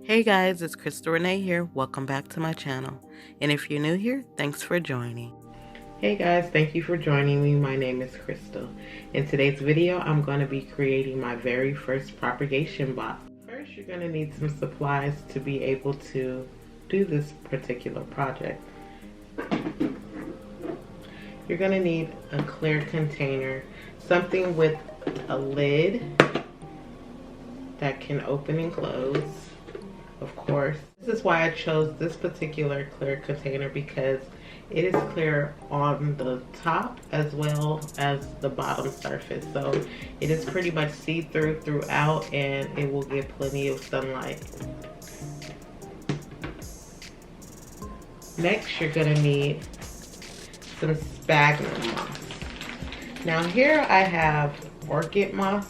Hey guys, it's CrystalRenèe here. Welcome back to my channel. And if you're new here, thanks for joining. Hey guys, thank you for joining me. My name is Crystal. In today's video, I'm going to be creating my very first propagation box. First, you're going to need some supplies to be able to do this particular project. You're going to need a clear container, something with a lid that can open and close. Of course, this is why I chose this particular clear container, because it is clear on the top as well as the bottom surface, so it is pretty much see-through throughout and it will get plenty of sunlight. Next, you're going to need some sphagnum moss. Now here I have orchid moss,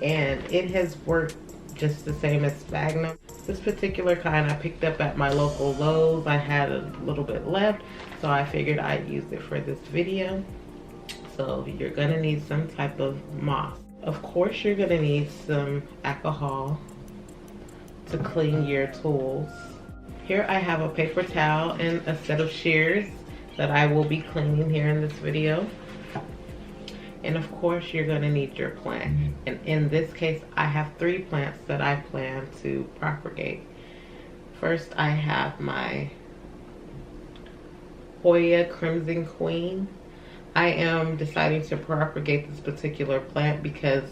and it has worked just the same as sphagnum. This particular kind I picked up at my local Lowe's. I had a little bit left, so I figured I'd use it for this video. So you're gonna need some type of moss. Of course, you're gonna need some alcohol to clean your tools. Here I have a paper towel and a set of shears that I will be cleaning here in this video. And of course, you're gonna need your plant. And in this case, I have 3 plants that I plan to propagate. First, I have my Hoya Crimson Queen. I am deciding to propagate this particular plant because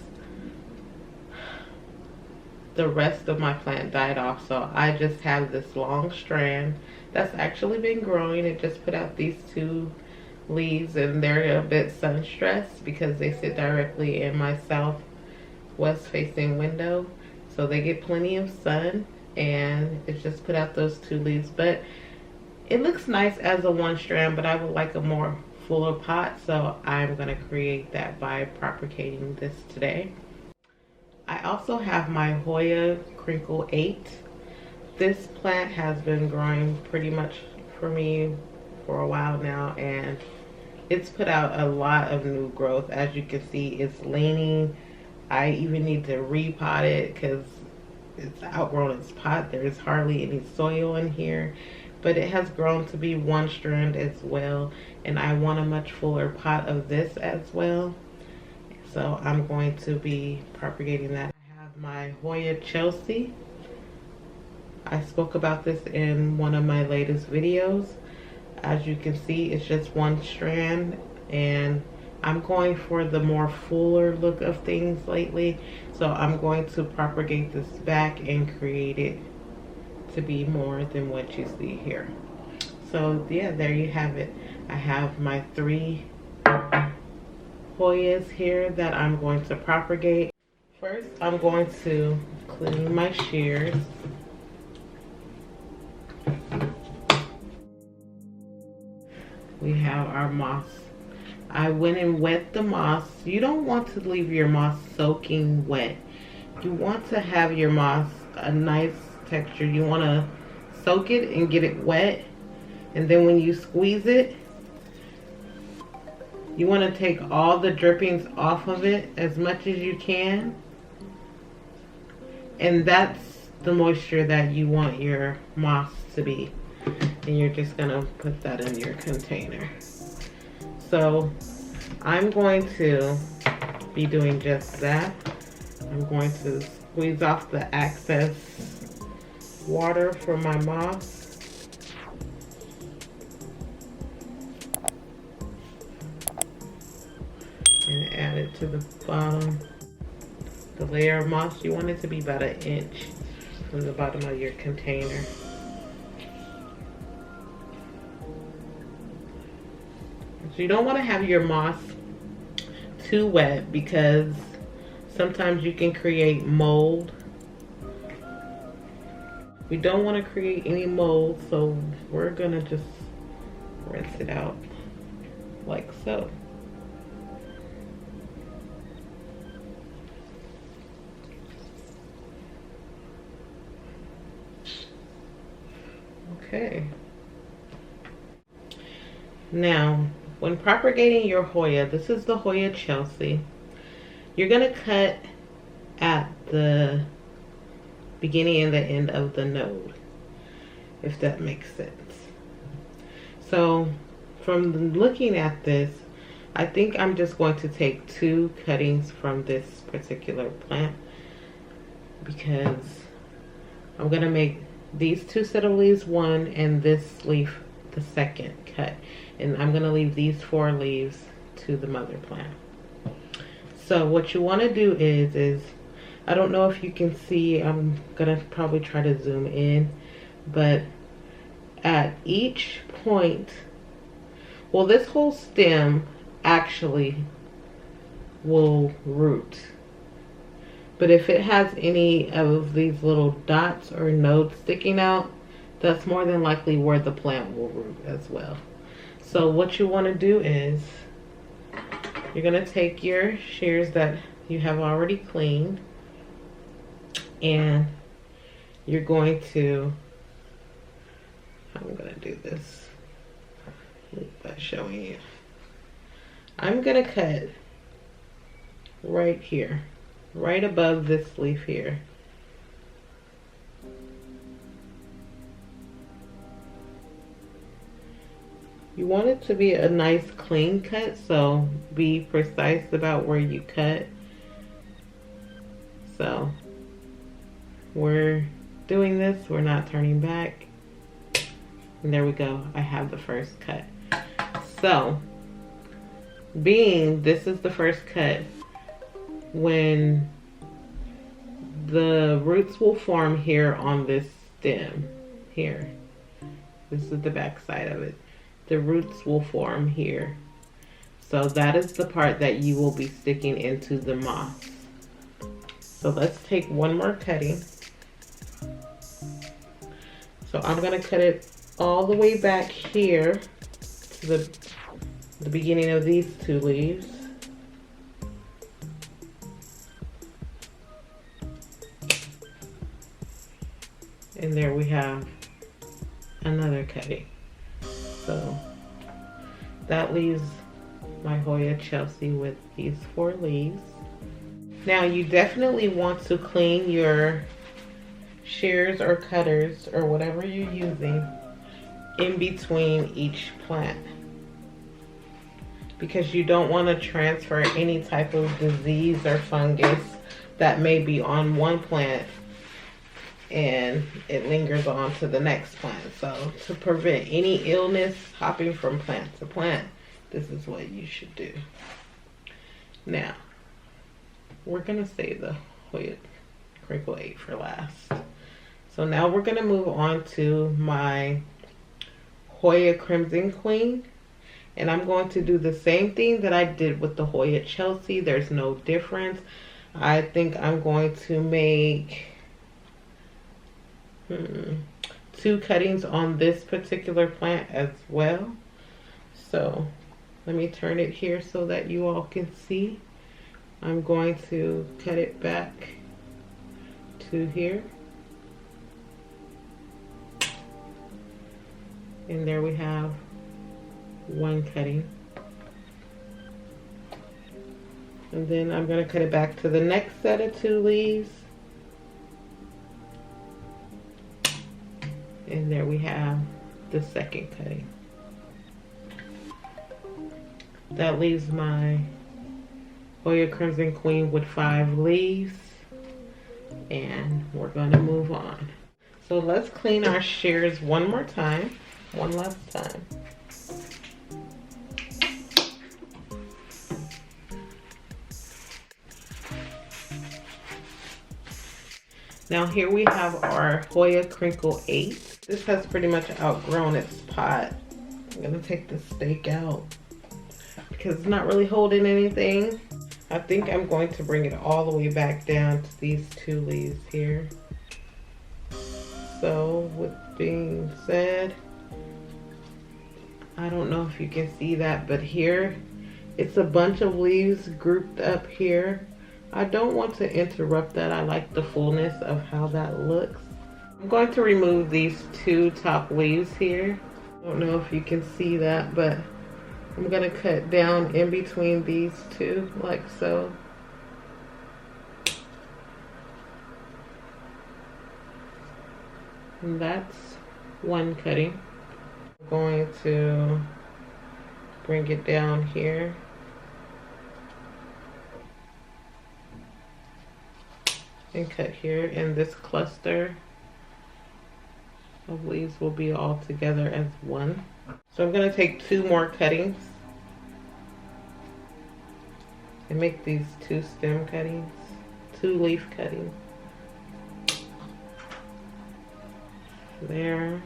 the rest of my plant died off. So I just have this long strand that's actually been growing. It just put out these 2 leaves, and they're a bit sun stressed because they sit directly in my southwest facing window, so they get plenty of sun, and it just put out those 2 leaves. But it looks nice as a 1 strand, but I would like a more fuller pot, so I'm going to create that by propagating this today. I also have my Hoya Crinkle 8. This plant has been growing pretty much for me for a while now, and it's put out a lot of new growth. As you can see, it's leaning. I even need to repot it because it's outgrown its pot. There's hardly any soil in here, but it has grown to be 1 strand as well, and I want a much fuller pot of this as well, so I'm going to be propagating that. I have my Hoya Chelsea. I spoke about this in one of my latest videos. As you can see, it's just 1 strand, and I'm going for the more fuller look of things lately, so I'm going to propagate this back and create it to be more than what you see here. So yeah, there you have it. I have my 3 Hoyas here that I'm going to propagate. First, I'm going to clean my shears. We have our moss. I went and wet the moss. You don't want to leave your moss soaking wet. You want to have your moss a nice texture. You want to soak it and get it wet, and then when you squeeze it, you want to take all the drippings off of it as much as you can, and that's the moisture that you want your moss to be. And you're just gonna put that in your container. So I'm going to be doing just that. I'm going to squeeze off the excess water from my moss. And add it to the bottom. The layer of moss, you want it to be about 1 inch from the bottom of your container. So you don't want to have your moss too wet, because sometimes you can create mold. We don't want to create any mold, so we're gonna just rinse it out like so. Okay. Now, when propagating your Hoya, this is the Hoya Chelsea, you're gonna cut at the beginning and the end of the node, if that makes sense. So from looking at this, I think I'm just going to take 2 cuttings from this particular plant, because I'm going to make these 2 set of leaves 1 and this leaf the 2nd cut, and I'm going to leave these 4 leaves to the mother plant. So what you want to do is I don't know if you can see, I'm going to probably try to zoom in, but at each point, well, this whole stem actually will root, but if it has any of these little dots or nodes sticking out, that's more than likely where the plant will root as well. So what you want to do is you're going to take your shears that you have already cleaned, and you're going to, I'm going to do this by showing you. I'm going to cut right here, right above this leaf here. You want it to be a nice clean cut, so be precise about where you cut. So we're doing this, we're not turning back. And there we go, I have the first cut. So being this is the first cut, when the roots will form here on this stem here, this is the back side of it, the roots will form here. So that is the part that you will be sticking into the moss. So let's take one more cutting. So I'm going to cut it all the way back here to the beginning of these 2 leaves. And there we have another cutting. So that leaves my Hoya Chelsea with these 4 leaves. Now you definitely want to clean your shears or cutters or whatever you're using in between each plant, because you don't want to transfer any type of disease or fungus that may be on one plant and it lingers on to the next plant. So to prevent any illness hopping from plant to plant, this is what you should do. Now we're gonna save the Hoya Crinkle 8 for last. So now we're gonna move on to my Hoya Crimson Queen, and I'm going to do the same thing that I did with the Hoya Chelsea. There's no difference. I think I'm going to make 2 cuttings on this particular plant as well. So let me turn it here so that you all can see. I'm going to cut it back to here. And there we have 1 cutting. And then I'm going to cut it back to the next set of 2 leaves. And there we have the 2nd cutting. That leaves my Hoya Crimson Queen with 5 leaves. And we're going to move on. So let's clean our shears one more time. One last time. Now here we have our Hoya Crinkle 8. This has pretty much outgrown its pot. I'm gonna take the stake out because it's not really holding anything. I think I'm going to bring it all the way back down to these 2 leaves here. So with being said, I don't know if you can see that, but here it's a bunch of leaves grouped up here. I don't want to interrupt that. I like the fullness of how that looks. I'm going to remove these 2 top leaves here. I don't know if you can see that, but I'm going to cut down in between these 2 like so. And that's one cutting. I'm going to bring it down here. And cut here, and this cluster of leaves will be all together as one. So I'm going to take 2 more cuttings and make these 2 stem cuttings, 2 leaf cuttings. There.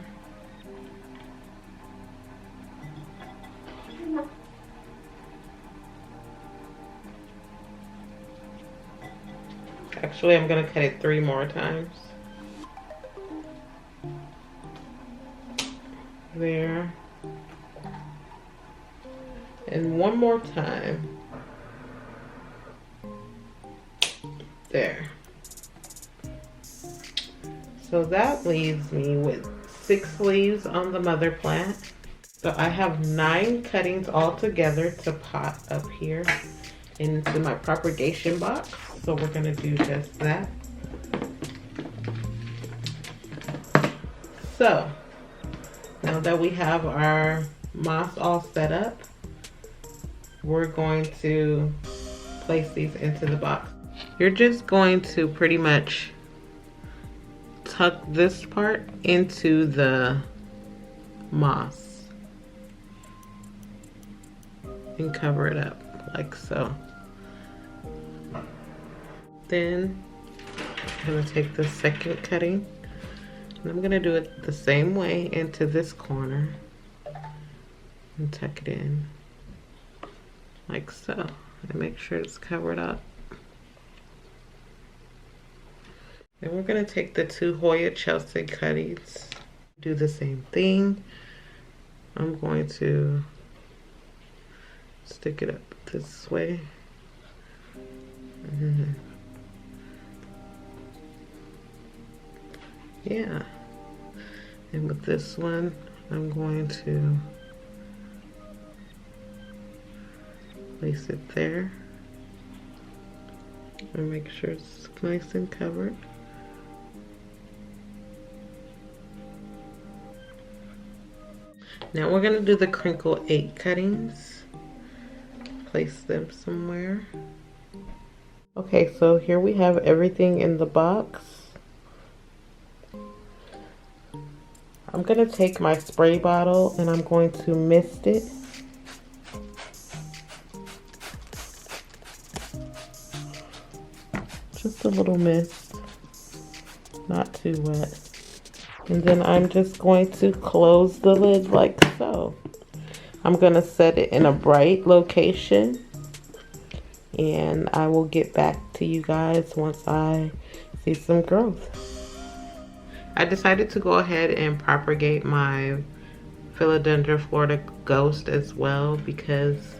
Actually, I'm going to cut it 3 more times. There. And 1 more time. There. So that leaves me with 6 leaves on the mother plant. So I have 9 cuttings all together to pot up here into my propagation box. So we're gonna do just that. So now that we have our moss all set up, we're going to place these into the box. You're just going to pretty much tuck this part into the moss and cover it up like so. Then I'm gonna take the second cutting and I'm gonna do it the same way into this corner and tuck it in like so, and make sure it's covered up. Then we're gonna take the 2 Hoya Chelsea cuttings, do the same thing. I'm going to stick it up this way. Yeah, and with this one, I'm going to place it there and make sure it's nice and covered. Now we're gonna do the crinkle 8 cuttings. Place them somewhere. Okay, so here we have everything in the box. I'm gonna take my spray bottle and I'm going to mist it. Just a little mist, not too wet. And then I'm just going to close the lid like so. I'm gonna set it in a bright location and I will get back to you guys once I see some growth. I decided to go ahead and propagate my Philodendron Florida Ghost as well because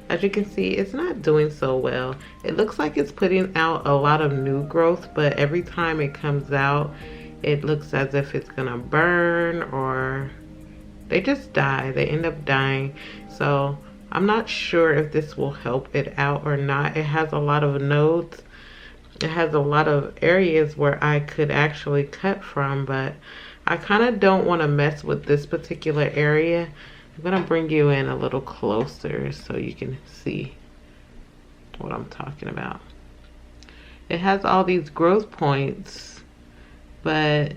as you can see, it's not doing so well. It looks like it's putting out a lot of new growth, but every time it comes out, it looks as if it's gonna burn or they just die. They end up dying. So I'm not sure if this will help it out or not. It has a lot of nodes. It has a lot of areas where I could actually cut from, but I kind of don't want to mess with this particular area. I'm gonna bring you in a little closer so you can see what I'm talking about. It has all these growth points, but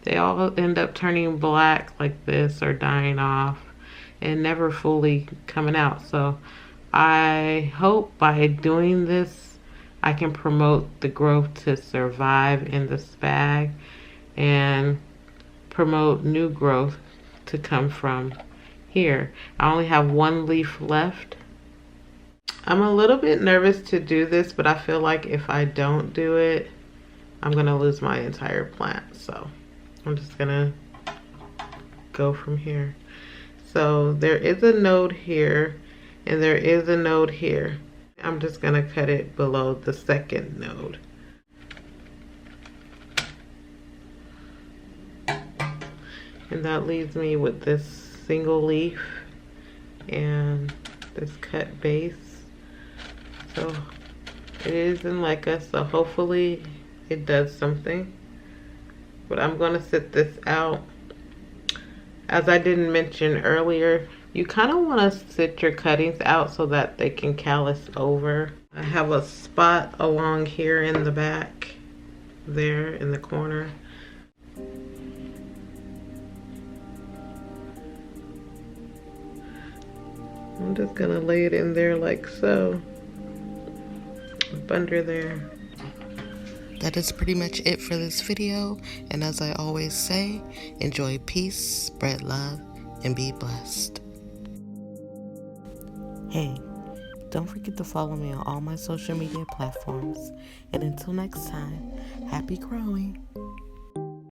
they all end up turning black like this or dying off and never fully coming out. So I hope by doing this I can promote the growth to survive in this bag and promote new growth to come from here. I only have 1 leaf left. I'm a little bit nervous to do this, but I feel like if I don't do it, I'm gonna lose my entire plant. So I'm just gonna go from here. So there is a node here and there is a node here. I'm just gonna cut it below the second node. And that leaves me with this single leaf and this cut base. So it is in Leica, so hopefully it does something. But I'm gonna sit this out. As I didn't mention earlier, you kind of want to sit your cuttings out so that they can callus over. I have a spot along here in the back, there in the corner. I'm just gonna lay it in there like so, up under there. That is pretty much it for this video, and as I always say, enjoy peace, spread love, and be blessed. Hey, don't forget to follow me on all my social media platforms, and until next time, happy growing.